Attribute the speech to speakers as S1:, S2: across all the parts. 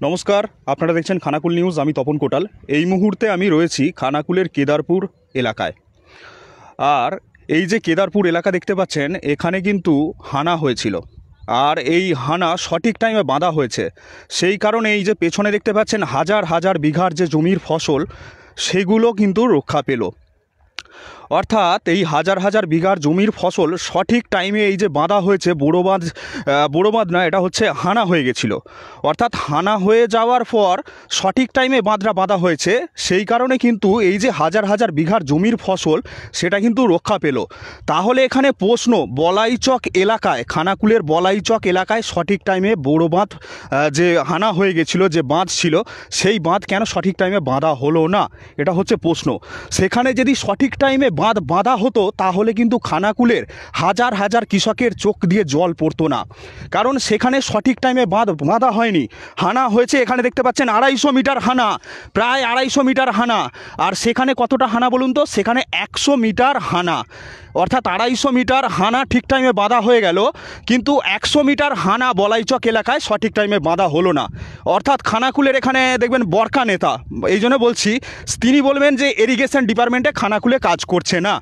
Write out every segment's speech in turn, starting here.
S1: নমস্কার, আপনারা দেখছেন খানাকুল নিউজ। আমি তপন কোটাল। এই মুহূর্তে আমি রয়েছি খানাকুলের কেদারপুর এলাকায়। আর এই যে কেদারপুর এলাকা দেখতে পাচ্ছেন, এখানে কিন্তু হানা হয়েছিল, আর এই হানা সঠিক টাইমে বাঁধা হয়েছে। সেই কারণে এই যে পেছনে দেখতে পাচ্ছেন হাজার হাজার বিঘার যে জমির ফসল, সেগুলো কিন্তু রক্ষা পেল। অর্থাৎ এই হাজার হাজার বিঘার জমির ফসল সঠিক টাইমে এই যে বাঁধা হয়েছে, বড় বাঁধ না, এটা হচ্ছে হানা হয়ে গেছিল। অর্থাৎ হানা হয়ে যাওয়ার পর সঠিক টাইমে বাঁধা হয়েছে, সেই কারণে কিন্তু এই যে হাজার হাজার বিঘার জমির ফসল সেটা কিন্তু রক্ষা পেল। তাহলে এখানে প্রশ্ন, বলাইচক এলাকায়, খানাকুলের বলাইচক এলাকায় সঠিক টাইমে বড় বাঁধ যে হানা হয়ে গেছিল, যে বাঁধ ছিল, সেই বাঁধ কেন সঠিক টাইমে বাঁধা হলো না, এটা হচ্ছে প্রশ্ন। সেখানে যদি সঠিক টাইমে বাঁধা হতো, তাহলে কিন্তু খানাকুলের হাজার হাজার কৃষকের চোখ দিয়ে জল পড়তো না। কারণ সেখানে সঠিক টাইমে বাঁধা হয়নি, হানা হয়েছে। এখানে দেখতে পাচ্ছেন 250 মিটার হানা, প্রায় 250 মিটার হানা। আর সেখানে কতটা হানা বলুন তো? সেখানে 100 মিটার হানা। অর্থাৎ 250 মিটার হানা ঠিক টাইমে বাঁধা হয়ে গেল, কিন্তু 100 মিটার হানা বলাইচক এলাকায় সঠিক টাইমে বাঁধা হলো না। অর্থাৎ খানাকুলের এখানে দেখবেন বরকা নেতা, এই জন্য বলছি, তিনি বলবেন যে এরিগেশন ডিপার্টমেন্টে খানাকুলে কাজ করছে না,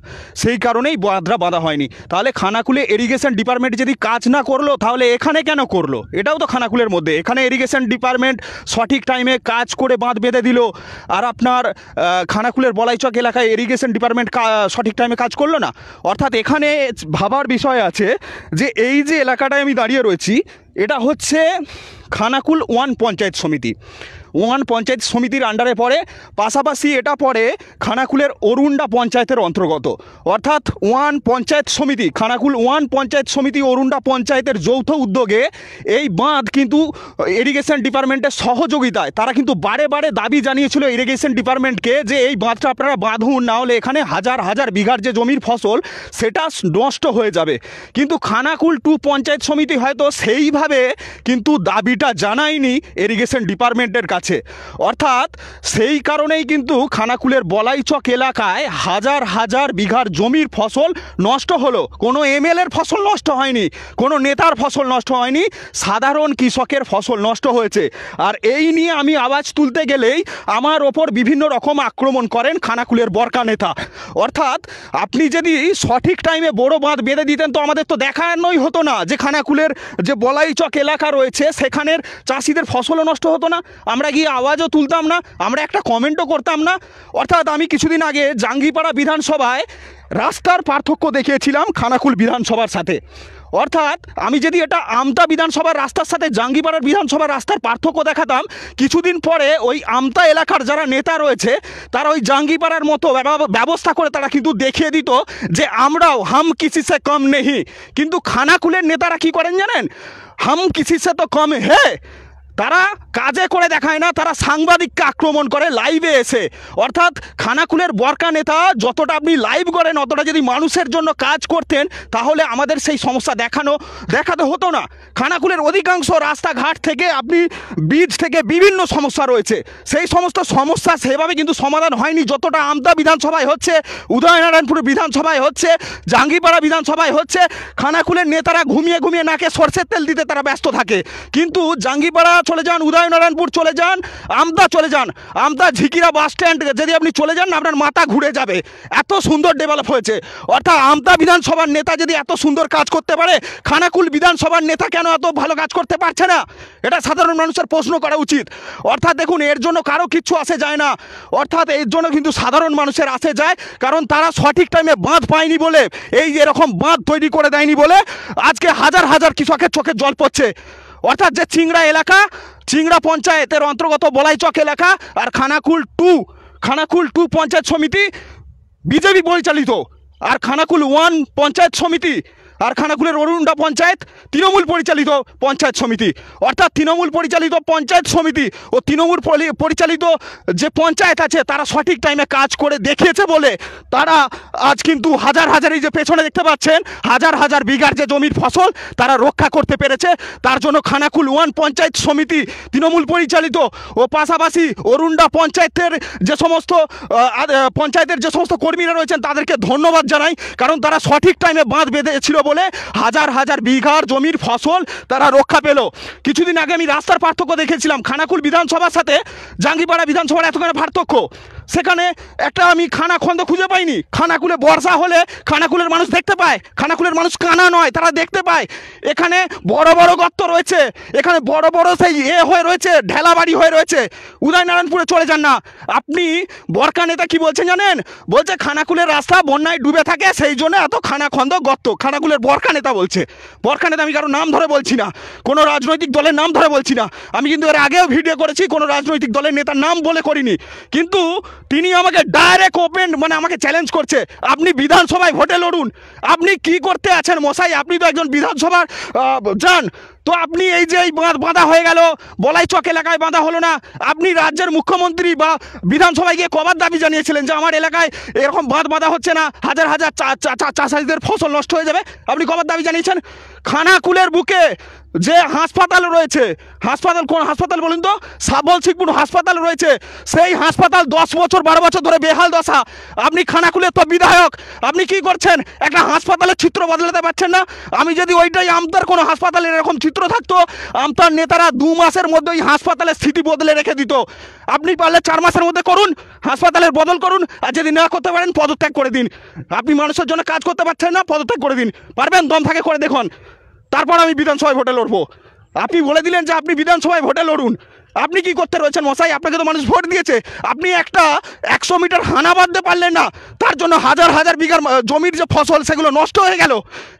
S1: সেই কারণেই বাঁধা হয়নি। তাহলে খানাকুলে এরিগেশন ডিপার্টমেন্ট যদি কাজ না করলো, তাহলে এখানে কেন করলো? এটাও তো খানাকুলের মধ্যে। এখানে এরিগেশন ডিপার্টমেন্ট সঠিক টাইমে কাজ করে বাঁধ বেঁধে দিল, আর আপনার খানাকুলের বলাইচক এলাকায় এরিগেশন ডিপার্টমেন্ট সঠিক টাইমে কাজ করলো না। অর্থাৎ এখানে ভাবার বিষয় আছে যে এই যে এলাকাটায় আমি দাঁড়িয়ে রয়েছি, এটা হচ্ছে খানাকুল 1 পঞ্চায়েত সমিতি। 1 পঞ্চায়েত সমিতির আন্ডারে পড়ে, পাশাপাশি এটা পড়ে খানাকুলের অরুণ্ডা পঞ্চায়েতের অন্তর্গত। অর্থাৎ 1 পঞ্চায়েত সমিতি, খানাকুল 1 পঞ্চায়েত সমিতি অরুণ্ডা পঞ্চায়েতের যৌথ উদ্যোগে এই বাঁধ কিন্তু ইরিগেশন ডিপার্টমেন্টের সহযোগিতায়, তারা কিন্তু বারে বারে দাবি জানিয়েছিল ইরিগেশন ডিপার্টমেন্টকে যে এই বাঁধটা আপনারা বাঁধুন, না হলে এখানে হাজার হাজার বিঘার যে জমির ফসল সেটা নষ্ট হয়ে যাবে। কিন্তু খানাকুল 2 পঞ্চায়েত সমিতি হয়তো সেইভাবে কিন্তু দাবিটা জানায়নি ইরিগেশন ডিপার্টমেন্টের কাছে। অর্থাৎ সেই কারণেই কিন্তু খানাকুলের বলাইচক এলাকায় হাজার হাজার বিঘার জমির ফসল নষ্ট হলো। কোনো এমএলএর ফসল নষ্ট হয়নি, কোনো নেতার ফসল নষ্ট হয়নি, সাধারণ কৃষকের ফসল নষ্ট হয়েছে। আর এই নিয়ে আমি আওয়াজ তুলতে গেলেই আমার ওপর বিভিন্ন রকম আক্রমণ করেন খানাকুলের বরকা নেতা। অর্থাৎ আপনি যদি সঠিক টাইমে বড় বাঁধ বেঁধে দিতেন, তো আমাদের তো দেখানোই হতো না যে খানাকুলের যে বলাইচক এলাকা রয়েছে সেখানের চাষিদের ফসলও নষ্ট হতো না, আমরা গিয়ে আওয়াজও তুলতাম না, আমরা একটা কমেন্টও করতাম না। অর্থাৎ আমি কিছুদিন আগে জাঙ্গিপাড়া বিধানসভায় রাস্তার পার্থক্য দেখিয়েছিলাম খানাকুল বিধানসভার সাথে। অর্থাৎ আমি যদি এটা আমতা বিধানসভার রাস্তার সাথে জাঙ্গিপাড়ার বিধানসভার রাস্তার পার্থক্য দেখাতাম, কিছুদিন পরে ওই আমতা এলাকার যারা নেতা রয়েছে তারা ওই জাঙ্গিপাড়ার মতো ব্যবস্থা করে তারা কিন্তু দেখিয়ে দিত যে আমরাও হাম কিসি সে কম নেহি। কিন্তু খানাকুলের নেতারা কি করেন জানেন? হাম কিসি সে তো কম হে। তারা কাজে করে দেখায় না, তারা সাংবাদিককে আক্রমণ করে লাইভে এসে। অর্থাৎ খানাকুলের বরকা নেতা যতটা আপনি লাইভ করেন, অতটা যদি মানুষের জন্য কাজ করতেন, তাহলে আমাদের সেই সমস্যা দেখাতে হতো না। খানাকুলের অধিকাংশ রাস্তাঘাট থেকে আপনি বীজ থেকে বিভিন্ন সমস্যা রয়েছে, সেই সমস্ত সমস্যা সেভাবে কিন্তু সমাধান হয়নি যতটা আমতা বিধানসভায় হচ্ছে, উদয়নারায়ণপুর বিধানসভায় হচ্ছে, জাঙ্গিপাড়া বিধানসভায় হচ্ছে। খানাকুলের নেতারা ঘুমিয়ে ঘুমিয়ে নাকে সরষের তেল দিতে তারা ব্যস্ত থাকে, কিন্তু জাঙ্গিপাড়া চলে যান, উদয়নারায়ণপুর চলে যান, আমতা চলে যান, আমতা ঝিকিরা বাস স্ট্যান্ড যদি আপনি চলে যান, আপনার মাথা ঘুরে যাবে, এত সুন্দর ডেভেলপ হয়েছে। অর্থাৎ আমতা বিধানসভার নেতা যদি এত সুন্দর কাজ করতে পারে, খানাকুল বিধানসভার নেতা কেন এত ভালো কাজ করতে পারছে না? এটা সাধারণ মানুষের প্রশ্ন করা উচিত। অর্থাৎ দেখুন, এর জন্য কারো কিচ্ছু আসে যায় না। অর্থাৎ এর জন্য কিন্তু সাধারণ মানুষের আসে যায়, কারণ তারা সঠিক টাইমে বাঁধ পায়নি বলে, এই এরকম বাঁধ তৈরি করে দেয়নি বলে আজকে হাজার হাজার কৃষকের চোখে জল পড়ছে। অর্থাৎ যে চিংড়া এলাকা, চিংড়া পঞ্চায়েতের অন্তর্গত বলাইচক এলাকা, আর খানাকুল 2 পঞ্চায়েত সমিতি বিজেপি পরিচালিত, আর খানাকুল 1 পঞ্চায়েত সমিতি আর খানাকুলের অরুণ্ডা পঞ্চায়েত তৃণমূল পরিচালিত পঞ্চায়েত সমিতি। অর্থাৎ তৃণমূল পরিচালিত পঞ্চায়েত সমিতি ও তৃণমূল পরিচালিত যে পঞ্চায়েত আছে, তারা সঠিক টাইমে কাজ করে দেখিয়েছে বলে তারা আজ কিন্তু হাজার হাজার, এই যে পেছনে দেখতে পাচ্ছেন, হাজার হাজার বিঘার যে জমির ফসল তারা রক্ষা করতে পেরেছে। তার জন্য খানাকুল 1 পঞ্চায়েত সমিতি তৃণমূল পরিচালিত ও পাশাপাশি অরুণ্ডা পঞ্চায়েতের যে সমস্ত কর্মীরা রয়েছেন তাদেরকে ধন্যবাদ জানাই, কারণ তারা সঠিক টাইমে বাঁধ বেঁধেছিল বলে বলে হাজার হাজার বিঘার জমির ফসল তারা রক্ষা পেল। কিছুদিন আগে আমি রাস্তার পার্থক্য দেখেছিলাম, খানাকুল বিধানসভার সাথে জাঙ্গিপাড়া বিধানসভার এতখানি পার্থক্য। সেখানে একটা আমি খানাখন্দ খুঁজে পাইনি। খানাকুলে বর্ষা হলে খানাকুলের মানুষ দেখতে পায়, খানাকুলের মানুষ কানা নয়, তারা দেখতে পায়। এখানে বড় বড় গর্ত রয়েছে, এখানে বড় বড় সেই হয়ে রয়েছে, ঢেলাবাড়ি হয়ে রয়েছে। উদয়নারায়ণপুরে চলে যান না। আপনি বরকা নেতা কি বলছেন জানেন? বলছে খানাকুলের রাস্তা বন্যায় ডুবে থাকে, সেই জন্য এত খানাখন্দ গর্ত। খানাকুলের বরকা নেতা বলছে। বরকা নেতা, আমি কারো নাম ধরে বলছি না, কোনো রাজনৈতিক দলের নাম ধরে বলছি না। আমি কিন্তু এর আগেও ভিডিও করেছি, কোনো রাজনৈতিক দলের নেতার নাম বলে করিনি। কিন্তু তিনি আমাকে ডাইরেক্ট ওপেন আমাকে চ্যালেঞ্জ করছে, আপনি বিধানসভায় ভোটে লড়ুন। আপনি কি করতে আছেন মশাই? আপনি তো একজন বিধানসভার যান, তো আপনি এই যে এই বাঁধা হয়ে গেল, বলাই চক এলাকায় বাঁধা হলো না, আপনি রাজ্যের মুখ্যমন্ত্রী বা বিধানসভায় গিয়ে কবার দাবি জানিয়েছিলেন যে আমার এলাকায় এরকম বাঁধা হচ্ছে না, হাজার হাজার চাষিদের ফসল নষ্ট হয়ে যাবে? আপনি কবার দাবি জানিয়েছেন? খানাকুলের বুকে যে হাসপাতাল রয়েছে, হাসপাতাল কোন হাসপাতাল বলুন তো? সাবলশিকপুর হাসপাতাল রয়েছে, সেই হাসপাতাল 10 বছর 12 বছর ধরে বেহাল দশা। আপনি খানাকুলের তো বিধায়ক, আপনি কি করছেন? একটা হাসপাতালের চিত্র বদলাতে পারছেন না। আমি যদি ওইটাই আমতার কোনো হাসপাতালের এরকম চিত্র থাকতো, আমতার নেতারা 2 মাসের মধ্যে ওই হাসপাতালের স্থিতি বদলে রেখে দিত। আপনি পারলে 4 মাসের মধ্যে করুন, হাসপাতালের বদল করুন, আর যদি না করতে পারেন পদত্যাগ করে দিন। আপনি মানুষের জন্য কাজ করতে পারছেন না, পদত্যাগ করে দিন। পারবেন? দম থাকে করে দেখুন, তারপর আমি বিধানসভায় ভোটে লড়বো। আপনি বলে দিলেন যে আপনি বিধানসভায় ভোটে লড়ুন। আপনি কি করতে রয়েছেন মশাই? আপনাকে তো মানুষ ভোট দিয়েছে। আপনি একটা 100 মিটার হানা বাঁধতে পারলেন না, তার জন্য হাজার হাজার বিঘার জমির যে ফসল সেগুলো নষ্ট হয়ে গেল।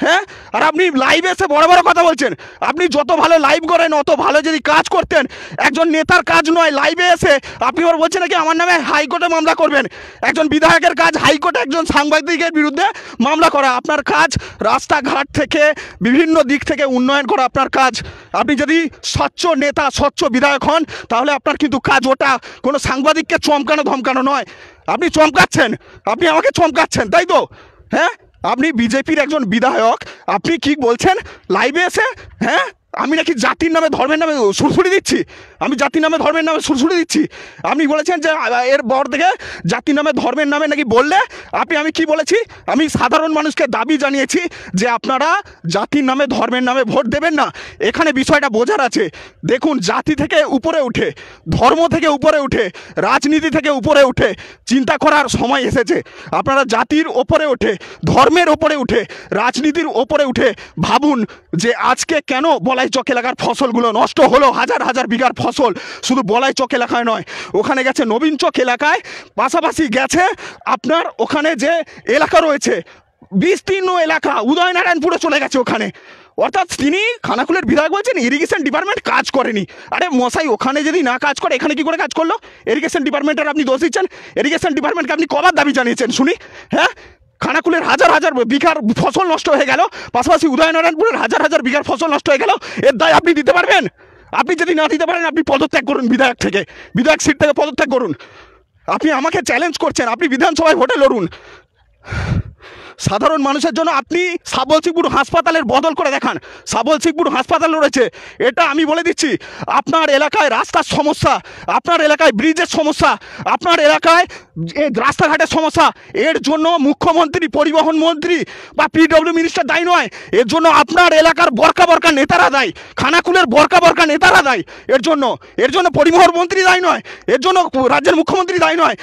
S1: হ্যাঁ, আর আপনি লাইভে এসে বড় বড় কথা বলছেন। আপনি যত ভালো লাইভ করেন, অত ভালো যদি কাজ করতেন, একজন নেতার কাজ নয় লাইভে এসে আপনি ওর বলছেন নাকি আমার নামে হাইকোর্টে মামলা করবেন। একজন বিধায়কের কাজ হাইকোর্টে একজন সাংবাদিকের বিরুদ্ধে মামলা করা। আপনার কাজ রাস্তাঘাট থেকে বিভিন্ন দিক থেকে উন্নয়ন করা আপনার কাজ। আপনি যদি স্বচ্ছ নেতা, স্বচ্ছ বিধায়ক হন, তাহলে আপনার কিন্তু কাজ ওটা, কোনো সাংবাদিককে চমকানো ধমকানো নয়। আপনি চমকাচ্ছেন, আপনি আমাকে চমকাচ্ছেন, তাই তো? হ্যাঁ, আপনি বিজেপির একজন বিধায়ক, আপনি কি বলছেন লাইভে এসে? হ্যাঁ, আমি নাকি জাতির নামে ধর্মের নামে সুরসুরি দিচ্ছি? আমি জাতির নামে ধর্মের নামে সুরসুরি দিচ্ছি? আপনি বলেছেন যে এর পর থেকে জাতির নামে ধর্মের নামে নাকি বললে আমি কি বলেছি? আমি সাধারণ মানুষকে দাবি জানিয়েছি যে আপনারা জাতির নামে ধর্মের নামে ভোট দেবেন না। এখানে বিষয়টা বোঝার আছে। দেখুন, জাতি থেকে উপরে উঠে, ধর্ম থেকে উপরে উঠে, রাজনীতি থেকে উপরে উঠে চিন্তা করার সময় এসেছে। আপনারা জাতির ওপরে উঠে, ধর্মের ওপরে উঠে, রাজনীতির ওপরে উঠে ভাবুন যে আজকে কেন বলাই চক এলাকার ফসলগুলো নষ্ট হলো। হাজার হাজার বিঘার ফসল শুধু বলাই চক এলাকায় নয়, ওখানে গেছে নবীন চক এলাকায়, পাশাপাশি গেছে আপনার ওখানে যে এলাকা রয়েছে বিস্তীর্ণ এলাকা, উদয়নারায়ণপুরে চলে গেছে ওখানে। অর্থাৎ তিনি খানাকুলের বিধায়ক বলছেন ইরিগেশন ডিপার্টমেন্ট কাজ করেনি। আরে মশাই, ওখানে যদি না কাজ করে এখানে কি করে কাজ করলো? ইরিগেশন ডিপার্টমেন্টের আপনি দোষ দিচ্ছেন। ইরিগেশন ডিপার্টমেন্টকে আপনি কবার দাবি জানিয়েছেন শুনি? হ্যাঁ, খানাকুলের হাজার হাজার বিঘার ফসল নষ্ট হয়ে গেল, পাশাপাশি উদয়নারায়ণপুরের হাজার হাজার বিঘার ফসল নষ্ট হয়ে গেল, এর দায় আপনি দিতে পারবেন? আপনি যদি না দিতে পারেন, আপনি পদত্যাগ করুন বিধায়ক থেকে, বিধায়ক সিট থেকে পদত্যাগ করুন। আপনি আমাকে চ্যালেঞ্জ করছেন, আপনি বিধানসভায় ভোটে লড়ুন। সাধারণ মানুষের জন্য আপনি সাবলশিকপুর হাসপাতালের বদল করে দেখান। সাবলশিকপুর হাসপাতাল রয়েছে, এটা আমি বলে দিচ্ছি। আপনার এলাকায় রাস্তার সমস্যা, আপনার এলাকায় ব্রিজের সমস্যা, আপনার এলাকায় রাস্তাঘাটের সমস্যা, এর জন্য মুখ্যমন্ত্রী, পরিবহন মন্ত্রী বা পিডব্লিউ মিনিস্টার দায়ী নয়। এর জন্য আপনার এলাকার বরকা বরকা নেতারা দায়ী, খানাকুলের বরকা বরকা নেতারা দায়ী। এর জন্য পরিবহন মন্ত্রী দায়ী নয়, এর জন্য রাজ্যের মুখ্যমন্ত্রী দায়ী নয়,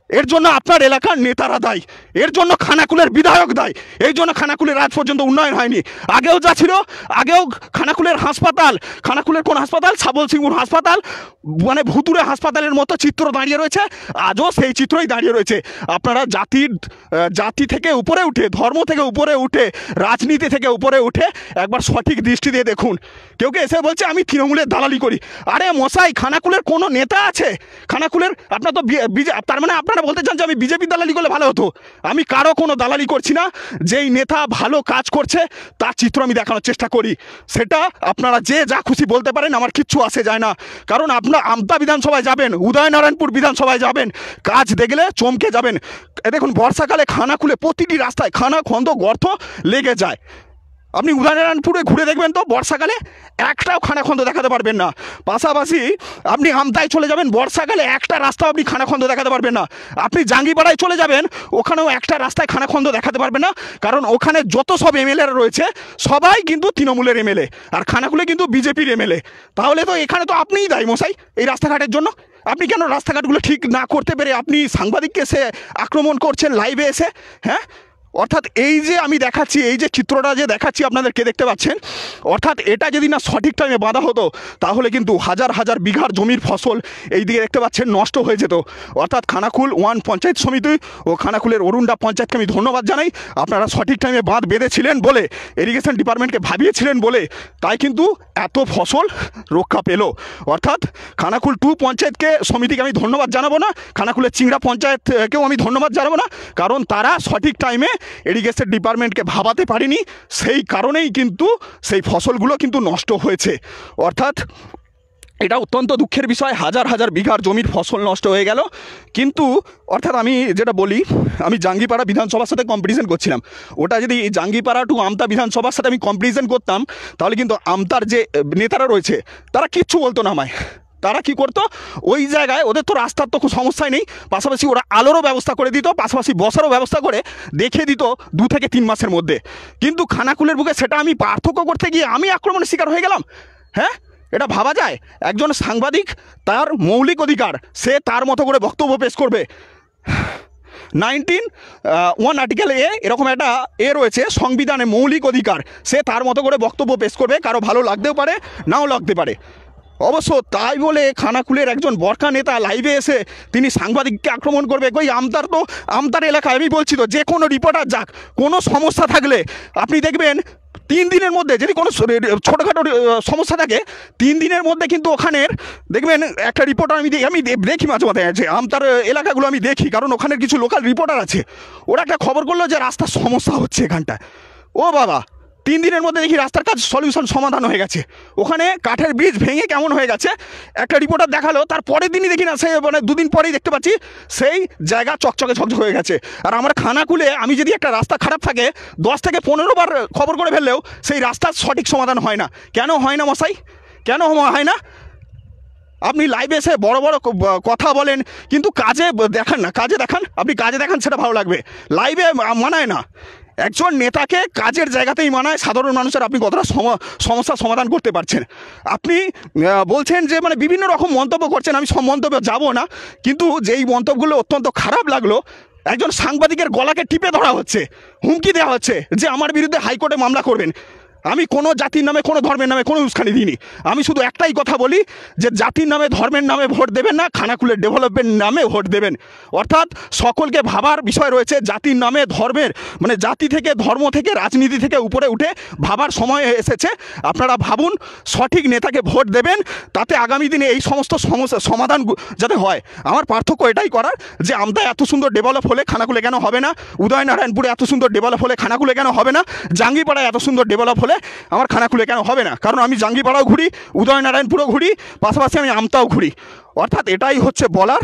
S1: এর জন্য আপনার এলাকার নেতারা দায়ী, এর জন্য খানাকুলের বিধায়ক দায়ী। এই জন্য খানাকুলের আজ পর্যন্ত উন্নয়ন হয়নি। আগেও যা ছিল, আগেও খানাকুলের হাসপাতাল, খানাকুলের কোন হাসপাতাল? সাবলশিকপুর হাসপাতাল, মানে ভুতুরে হাসপাতালের মতো চিত্র দাঁড়িয়ে রয়েছে, আজও সেই চিত্রই দাঁড়িয়ে রয়েছে। আপনারা জাতি থেকে উপরে উঠে, ধর্ম থেকে উপরে উঠে, রাজনীতি থেকে উপরে উঠে একবার সঠিক দৃষ্টি দিয়ে দেখুন। কেউ এসে বলছে আমি তৃণমূলের দালালি করি। আরে মশাই, খানাকুলের কোনো নেতা আছে? খানাকুলের আপনার তো তার মানে আপনারা বলতে চান যে আমি বিজেপি দালালি করলে ভালো হতো? আমি কারো কোনো দালালি করছি না। যেই নেতা ভালো কাজ করছে তার চিত্র আমি দেখানোর চেষ্টা করি। সেটা আপনারা যে যা খুশি বলতে পারেন, আমার কিচ্ছু আসে যায় না। কারণ আপনার আমতা বিধানসভায় যাবেন, উদয়নারায়ণপুর বিধানসভায় যাবেন, কাজ দেখলে চমকে যাবেন। দেখুন, বর্ষাকালে খানাকুলে প্রতিটি রাস্তায় খানা খন্দ গর্ত লেগে যায়। আপনি উদয়নারায়ণপুরে ঘুরে দেখবেন তো বর্ষাকালে একটাও খানাখন্দ দেখাতে পারবেন না। পাশাপাশি আপনি আমতায় চলে যাবেন, বর্ষাকালে একটা রাস্তাও আপনি খানাখন্দ দেখাতে পারবেন না। আপনি জাঙ্গিপাড়ায় চলে যাবেন, ওখানেও একটা রাস্তায় খানাখন্দ দেখাতে পারবেন না, কারণ ওখানে যত সব এমএলএরা রয়েছে সবাই কিন্তু তৃণমূলের এমএলএ, আর খানাকুলে কিন্তু বিজেপির এমএলএ। তাহলে তো এখানে তো আপনিই দায়ী মশাই এই রাস্তাঘাটের জন্য। আপনি কেন রাস্তাঘাটগুলো ঠিক না করতে পেরে আপনি সাংবাদিককে এসে আক্রমণ করছেন লাইভে এসে? হ্যাঁ, অর্থাৎ এই যে আমি দেখাচ্ছি, এই যে চিত্রটা যে দেখাচ্ছি আপনাদেরকে দেখতে পাচ্ছেন, অর্থাৎ এটা যদি না সঠিক টাইমে বাঁধা হতো তাহলে কিন্তু হাজার হাজার বিঘার জমির ফসল এই দিকে দেখতে পাচ্ছেন নষ্ট হয়ে যেত। অর্থাৎ খানাকুল 1 পঞ্চায়েত সমিতি ও খানাকুলের অরুণডা পঞ্চায়েতকে আমি ধন্যবাদ জানাই। আপনারা সঠিক টাইমে বাঁধ বেঁধেছিলেন বলে, ইরিগেশন ডিপার্টমেন্টকে ভাবিয়েছিলেন বলে, তাই কিন্তু এত ফসল রক্ষা পেল। অর্থাৎ খানাকুল 2 পঞ্চায়েতকে সমিতিকে আমি ধন্যবাদ জানাবো না, খানাকুলের চিংড়া পঞ্চায়েতকেও আমি ধন্যবাদ জানাবো না, কারণ তারা সঠিক টাইমে ইরিগেশন ডিপার্টমেন্টকে ভাবাতে পারেনি, সেই কারণেই কিন্তু সেই ফসলগুলো কিন্তু নষ্ট হয়েছে। অর্থাৎ এটা অত্যন্ত দুঃখের বিষয়, হাজার হাজার বিঘার জমির ফসল নষ্ট হয়ে গেল। কিন্তু অর্থাৎ আমি যেটা বলি, আমি জাঙ্গিপাড়া বিধানসভার সাথে কম্পিটিশন করছিলাম, ওটা যদি জাঙ্গিপাড়া টু আমতা বিধানসভার সাথে আমি কম্পিটিশন করতাম তাহলে কিন্তু আমতার যে নেতারা রয়েছে তারা কিচ্ছু বলতো না আমায়। তারা কি করতো, ওই জায়গায় ওদের তো রাস্তার তো কোনো সমস্যাই নেই, পাশাপাশি ওরা আলোরও ব্যবস্থা করে দিত, পাশাপাশি বসারও ব্যবস্থা করে দেখিয়ে দিত 2 থেকে 3 মাসের মধ্যে। কিন্তু খানাকুলের বুকে সেটা আমি পার্থক্য করতে গিয়ে আমি আক্রমণের শিকার হয়ে গেলাম। হ্যাঁ, এটা ভাবা যায়? একজন সাংবাদিক, তার মৌলিক অধিকার, সে তার মতো করে বক্তব্য পেশ করবে। 19(1) আর্টিকেল এ এরকম একটা রয়েছে, সংবিধানে মৌলিক অধিকার, সে তার মতো করে বক্তব্য পেশ করবে, কারো ভালো লাগতেও পারে নাও লাগতে পারে। অবশ্য তাই বলে খানাকুলের একজন বরকা নেতা লাইভে এসে তিনি সাংবাদিককে আক্রমণ করবে? কই আমতার এলাকায় আমি বলছি তো, যে কোনো রিপোর্টার যাক, কোনো সমস্যা থাকলে আপনি দেখবেন 3 দিনের মধ্যে, যদি কোনো ছোটোখাটো সমস্যা থাকে 3 দিনের মধ্যে কিন্তু ওখানের দেখবেন একটা রিপোর্টার, আমি দেখি মাঝে মাঝে আছে আমতার এলাকাগুলো আমি দেখি, কারণ ওখানের কিছু লোকাল রিপোর্টার আছে, ওরা একটা খবর করলো যে রাস্তার সমস্যা হচ্ছে এখানটায়। ও বাবা, 3 দিনের মধ্যে দেখি রাস্তার কাজ সলিউশন সমাধান হয়ে গেছে। ওখানে কাঠের ব্রিজ ভেঙে কেমন হয়ে গেছে একটা রিপোর্টার দেখালো, তার পরের দিনই দেখি না, সে মানে 2 দিন পরেই দেখতে পাচ্ছি সেই জায়গা চকচকে ঝকঝক হয়ে গেছে। আর আমার খানাকুলে আমি যদি একটা রাস্তা খারাপ থাকে 10 থেকে 15 বার খবর করে ফেললেও সেই রাস্তার সঠিক সমাধান হয় না। কেন হয় না মশাই? কেন হয় না? আপনি লাইভে এসে বড় বড় কথা বলেন কিন্তু কাজে দেখান না, কাজে দেখান, আপনি কাজে দেখান, সেটা ভালো লাগবে। লাইভে মানায় না, একজন নেতাকে কাজের জায়গাতেই মানায়। সাধারণ মানুষের আপনি কতটা সমস্যার সমাধান করতে পারছেন? আপনি বলছেন যে মানে বিভিন্ন রকম মন্তব্য করছেন, আমি সব মন্তব্যে যাব না, কিন্তু যেই মন্তব্যগুলো অত্যন্ত খারাপ লাগলো, একজন সাংবাদিকের গলাকে টিপে ধরা হচ্ছে, হুমকি দেওয়া হচ্ছে যে আমার বিরুদ্ধে হাইকোর্টে মামলা করবেন। আমি কোনো জাতির নামে, কোনো ধর্মের নামে কোনো উস্কানি দিইনি। আমি শুধু একটাই কথা বলি যে জাতির নামে, ধর্মের নামে ভোট দেবেন না, খানাকুলের ডেভেলপমেন্ট নামে ভোট দেবেন। অর্থাৎ সকলকে ভাবার বিষয় রয়েছে, জাতির নামে, ধর্মের মানে জাতি থেকে, ধর্ম থেকে, রাজনীতি থেকে উপরে উঠে ভাবার সময় এসেছে। আপনারা ভাবুন, সঠিক নেতাকে ভোট দেবেন, তাতে আগামী দিনে এই সমস্ত সমস্যার সমাধান যাতে হয়। আমার পার্থক্য এটাই করার যে আমতা এত সুন্দর ডেভেলপ হলে খানাকুলে কেন হবে না, উদয়নারায়ণপুরে এত সুন্দর ডেভেলপ হলে খানাকুলে কেন হবে না, জাঙ্গিপাড়ায় এত সুন্দর ডেভেলপ হলে আমার খানাকুলে কেন হবে না? কারণ আমি জাঙ্গিপাড়াও ঘুরি, উদয়নারায়ণপুরও ঘুরি, পাশাপাশি আমি আমতাও ঘুরি। অর্থাৎ এটাই হচ্ছে বলার।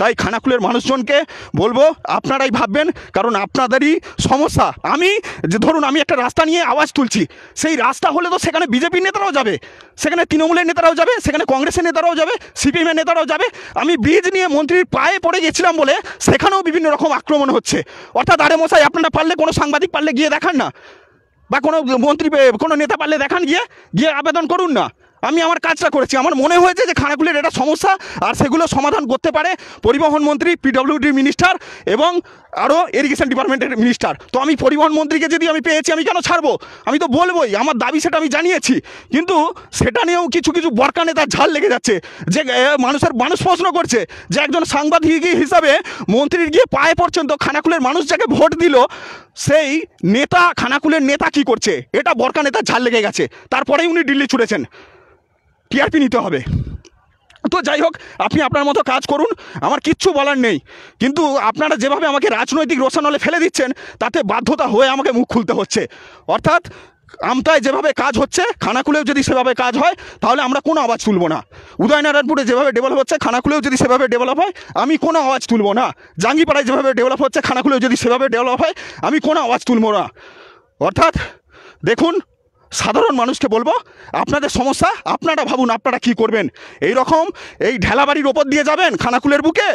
S1: তাই খানাকুলের মানুষজনকে বলবো, আপনারাই ভাববেন, কারণ আপনাদেরই সমস্যা। আমি যে ধরুন আমি একটা রাস্তা নিয়ে আওয়াজ তুলছি, সেই রাস্তা হলে তো সেখানে বিজেপির নেতারাও যাবে, সেখানে তৃণমূলের নেতারাও যাবে, সেখানে কংগ্রেসের নেতারাও যাবে, সিপিএমের নেতারাও যাবে। আমি ব্রিজ নিয়ে মন্ত্রীর পায়ে পড়ে গেছিলাম বলে সেখানেও বিভিন্ন রকম আক্রমণ হচ্ছে। অর্থাৎ আরে মশাই, আপনারা পারলে, কোনো সাংবাদিক পারলে গিয়ে দেখান না, বা কোনো মন্ত্রী, কোনো নেতা পারলে দেখান, গিয়ে আবেদন করুন না। আমি আমার কাজটা করেছি, আমার মনে হয়েছে যে খানাকুলের এটা সমস্যা, আর সেগুলো সমাধান করতে পারে পরিবহন মন্ত্রী, পিডব্লিউডি মিনিস্টার এবং আরও ইরিগেশন ডিপার্টমেন্টের মিনিস্টার। তো আমি পরিবহন মন্ত্রীকে যদি আমি পেয়েছি, আমি কেন ছাড়বো? আমি তো বলবোই, আমার দাবি সেটা আমি জানিয়েছি। কিন্তু সেটা নিয়েও কিছু বরকা নেতার ঝাল লেগে যাচ্ছে, যে মানুষ প্রশ্ন করছে যে একজন সাংবাদিক হিসাবে মন্ত্রীর গিয়ে পায়ে পড়ছেন, তো খানাকুলের মানুষ যাকে ভোট দিল সেই নেতা, খানাকুলের নেতা কি করছে? এটা বরকা নেতার ঝাল লেগে গেছে। তারপরেই উনি দিল্লি ছুটেছেন, টিআরপি নিতে হবে। তো যাই হোক, আপনি আপনার মতো কাজ করুন, আমার কিচ্ছু বলার নেই। কিন্তু আপনারা যেভাবে আমাকে রাজনৈতিক রোষানলে ফেলে দিচ্ছেন, তাতে বাধ্যতা হয়ে আমাকে মুখ খুলতে হচ্ছে। অর্থাৎ আমতায় যেভাবে কাজ হচ্ছে, খানাকুলেও যদি সেভাবে কাজ হয় তাহলে আমরা কোনো আওয়াজ তুলব না। উদয়নারায়ণপুরে যেভাবে ডেভেলপ হচ্ছে, খানাকুলেও যদি সেভাবে ডেভেলপ হয় আমি কোনো আওয়াজ তুলব না। জাঙ্গিপাড়ায় যেভাবে ডেভেলপ হচ্ছে, খানাকুলেও যদি সেভাবে ডেভেলপ হয় আমি কোনো আওয়াজ তুলব না। অর্থাৎ দেখুন, সাধারণ মানুষকে বলবো, আপনাদের সমস্যা আপনারা ভাবুন আপনারা কি করবেন। এই রকম এই ঢেলাবাড়ির ওপর দিয়ে যাবেন খানাকুলের বুকে?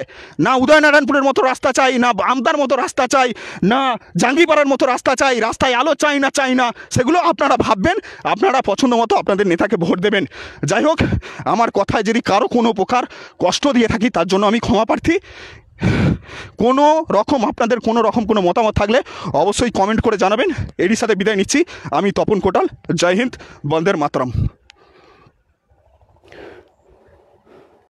S1: না উদয়নারায়ণপুরের মতো রাস্তা চাই, না আমদার মতো রাস্তা চাই, না জাঙ্গিপাড়ার মতো রাস্তা চাই, রাস্তায় আলো চাই না, সেগুলো আপনারা ভাববেন, আপনারা পছন্দ মতো আপনাদের নেতাকে ভোট দেবেন। যাই হোক, আমার কথায় যদি কারো কোনো প্রকার কষ্ট দিয়ে থাকি তার জন্য আমি ক্ষমা প্রার্থী। কোনো রকম আপনাদের কোনো মতামত থাকলে অবশ্যই কমেন্ট করে জানাবেন। এরই সাথে বিদায় নিচ্ছি, আমি তপন কোটাল। জয় হিন্দ, বন্দের মাতরম।